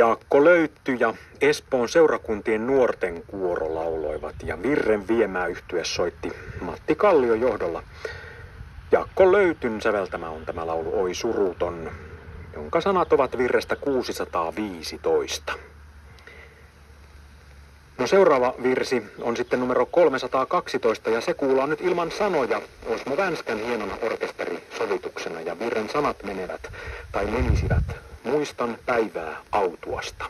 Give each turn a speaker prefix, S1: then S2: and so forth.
S1: Jaakko Löytty ja Espoon seurakuntien nuorten kuoro lauloivat ja Virren viemää yhtye soitti Matti Kallion johdolla. Jaakko Löytyn säveltämä on tämä laulu Oi suruton, jonka sanat ovat virrestä 615. No seuraava virsi on sitten numero 312 ja se kuullaan nyt ilman sanoja Osmo Vänskän hienona orkesterisovituksena ja virren sanat menevät tai menisivät. Muistan päivää autuasta.